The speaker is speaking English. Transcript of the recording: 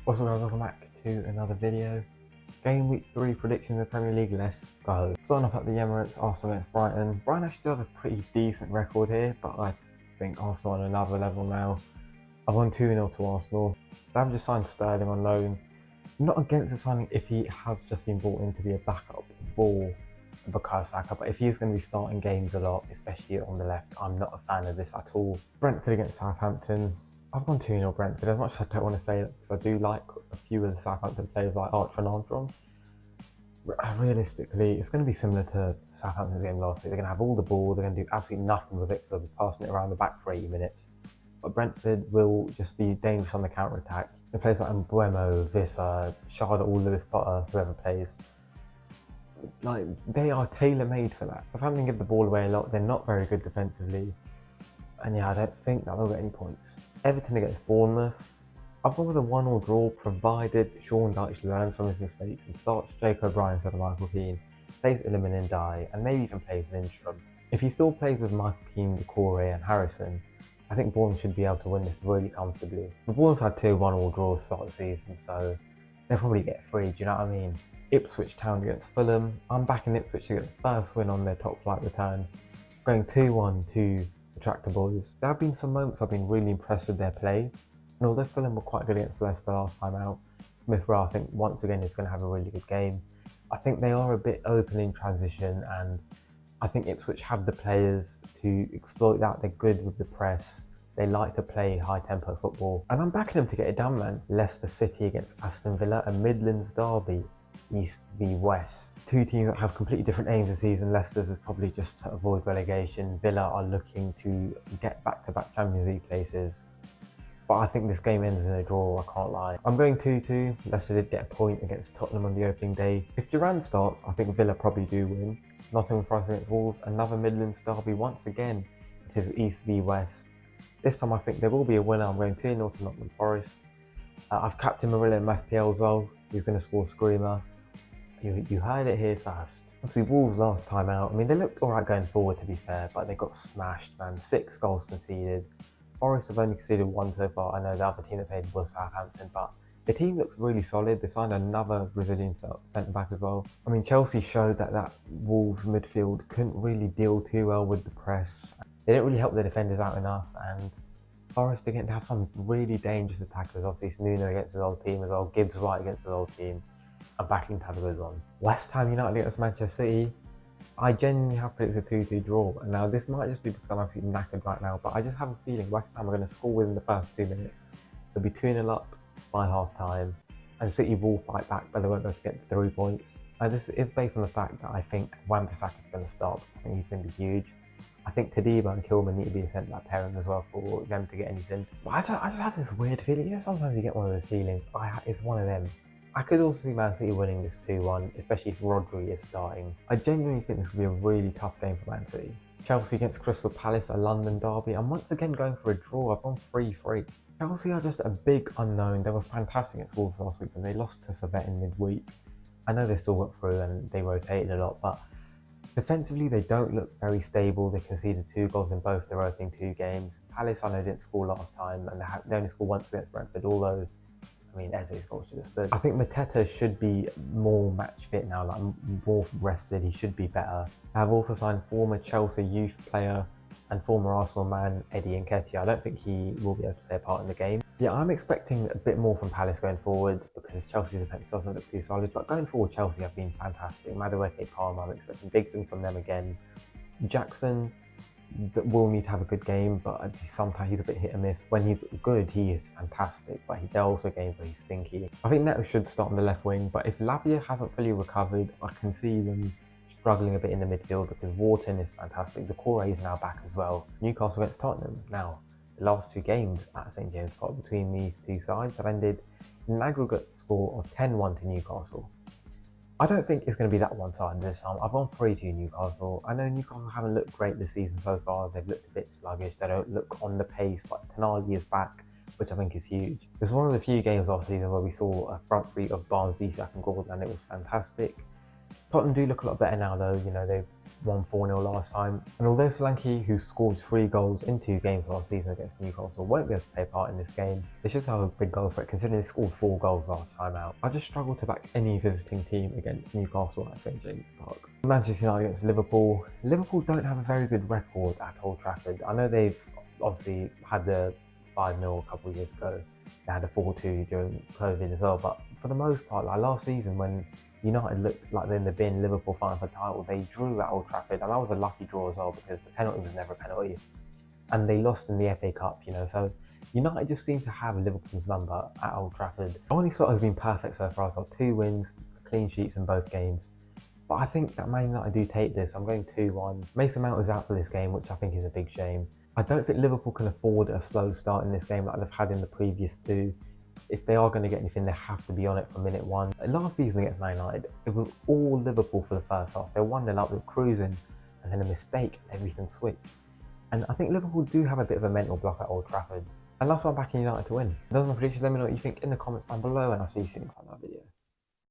What's up guys, welcome back to another video. Game week 3 predictions in the Premier League, let's go. Starting off at the Emirates, Arsenal against Brighton. Brighton actually do have a pretty decent record here, but I think Arsenal on another level now. I've won 2-0 to Arsenal. They haven't just signed Sterling on loan. I'm not against the signing if he has just been brought in to be a backup for Bukayo Saka, but if he's going to be starting games a lot, especially on the left, I'm not a fan of this at all. Brentford against Southampton. I've gone 2-0 Brentford, as much as I don't want to say that because I do like a few of the Southampton players like Archer and Armstrong. Realistically, it's going to be similar to Southampton's game last week. They're going to have all the ball, they're going to do absolutely nothing with it because they'll be passing it around the back for 80 minutes. But Brentford will just be dangerous on the counter-attack. The players like Mbuemo, Vissa, Charlotte or Lewis Potter, whoever plays, like they are tailor-made for that. Southampton give the ball away a lot, they're not very good defensively. And yeah, I don't think that they'll get any points. Everton against Bournemouth. I've gone with a 1-1 draw, provided Sean Dyche learns from his mistakes and starts Jake O'Brien instead of Michael Keane, plays Iliman Ndiaye, and maybe even plays Lindstrom. If he still plays with Michael Keane, Decore, and Harrison, I think Bournemouth should be able to win this really comfortably. But Bournemouth had 2 1-1 draws to start the season, so they'll probably get 3, do you know what I mean? Ipswich Town against Fulham. I'm backing Ipswich to get the first win on their top flight return. Going 2-1 to the Tractor Boys. There have been some moments I've been really impressed with their play. And although Fulham were quite good against Leicester last time out, Smith Rowe I think once again is going to have a really good game. I think they are a bit open in transition and I think Ipswich have the players to exploit that. They're good with the press. They like to play high-tempo football. And I'm backing them to get it done, man. Leicester City against Aston Villa, a Midlands derby. East v West. Two teams that have completely different aims this season. Leicester's is probably just to avoid relegation. Villa are looking to get back-to-back Champions League places. But I think this game ends in a draw, I can't lie. I'm going 2-2. Leicester did get a point against Tottenham on the opening day. If Durant starts, I think Villa probably do win. Nottingham Forest against Wolves, another Midlands derby once again. This is East v West. This time I think there will be a winner. I'm going 2-0 to Nottingham Forest. I've captained Marilla in my FPL as well. He's going to score a screamer. You heard it here first. Obviously, Wolves last time out, I mean, they looked alright going forward to be fair, but they got smashed, man. 6 goals conceded. Forest have only conceded 1 so far. I know the other team that played was Southampton, but the team looks really solid. They signed another Brazilian centre-back as well. I mean, Chelsea showed that Wolves midfield couldn't really deal too well with the press. They didn't really help the defenders out enough, and Forest are getting to have some really dangerous attackers. Obviously, it's Nuno against his old team as well, Gibbs White against his old team. I'm backing to have a good one. West Ham United against Manchester City. I genuinely have predicted a 2-2 draw. And now this might just be because I'm absolutely knackered right now, but I just have a feeling West Ham are going to score within the first 2 minutes. They'll be 2-0 up by half time, and City will fight back, but they won't be able to get 3 points. This is based on the fact that I think Wan-Bissaka is going to start, because I think he's going to be huge. I think Tadiba and Kilman need to be a centre-back pairing as well for them to get anything. But I just have this weird feeling, you know, sometimes you get one of those feelings. It's one of them. I could also see Man City winning this 2-1, especially if Rodri is starting. I genuinely think this will be a really tough game for Man City. Chelsea against Crystal Palace, a London derby. I'm once again going for a draw. I've gone 3-3. Chelsea are just a big unknown. They were fantastic against Wolves last week, but they lost to Servette in midweek. I know they still got through and they rotated a lot, but defensively they don't look very stable. They conceded 2 goals in both their opening 2 games. Palace, I know, didn't score last time, and they only scored once against Brentford, although I mean, Eze's goal should have stood. I think Mateta should be more match fit now, like more rested. He should be better. I've also signed former Chelsea youth player and former Arsenal man Eddie Nketiah. I don't think he will be able to play a part in the game. Yeah, I'm expecting a bit more from Palace going forward because Chelsea's defence doesn't look too solid. But going forward, Chelsea have been fantastic. Madueke, Palmer, I'm expecting big things from them again. Jackson that will need to have a good game, but sometimes he's a bit hit and miss. When he's good, he is fantastic, but there are also games where he's stinky. I think Neto should start on the left wing, but if Lavia hasn't fully recovered, I can see them struggling a bit in the midfield because Wharton is fantastic. Decore is now back as well. Newcastle against Tottenham. Now, the last 2 games at St James Park between these 2 sides have ended in an aggregate score of 10-1 to Newcastle. I don't think it's going to be that one-sided this time. I've gone 3-2 Newcastle. I know Newcastle haven't looked great this season so far. They've looked a bit sluggish. They don't look on the pace, but Tonali is back, which I think is huge. It's one of the few games last season where we saw a front three of Barnes, Isak and Gordon, and it was fantastic. Tottenham do look a lot better now though. You know, they've won 4-0 last time. And although Solanke, who scored 3 goals in 2 games last season against Newcastle, won't be able to play a part in this game, they should have a big goal for it, considering they scored 4 goals last time out. I just struggle to back any visiting team against Newcastle at St James's Park. Manchester United against Liverpool. Liverpool don't have a very good record at Old Trafford. I know they've obviously had the 5-0 a couple of years ago. They had a 4-2 during COVID as well, but for the most part, like last season when United looked like they're in the bin, Liverpool fighting for the title, they drew at Old Trafford, and that was a lucky draw as well because the penalty was never a penalty, and they lost in the FA Cup, you know, so United just seem to have Liverpool's number at Old Trafford. The only sort has been perfect so far, so 2 wins, clean sheets in both games, but I think that Man United do take this. I'm going 2-1. Mason Mount is out for this game, which I think is a big shame. I don't think Liverpool can afford a slow start in this game like they've had in the previous 2. If they are going to get anything, they have to be on it from minute 1. Last season against Man United, it was all Liverpool for the first half. They were 1-0 up, they were cruising, and then a mistake, everything switched. And I think Liverpool do have a bit of a mental block at Old Trafford. And that's why I'm backing United to win. Those are my predictions. Let me know what you think in the comments down below, and I'll see you soon for another video.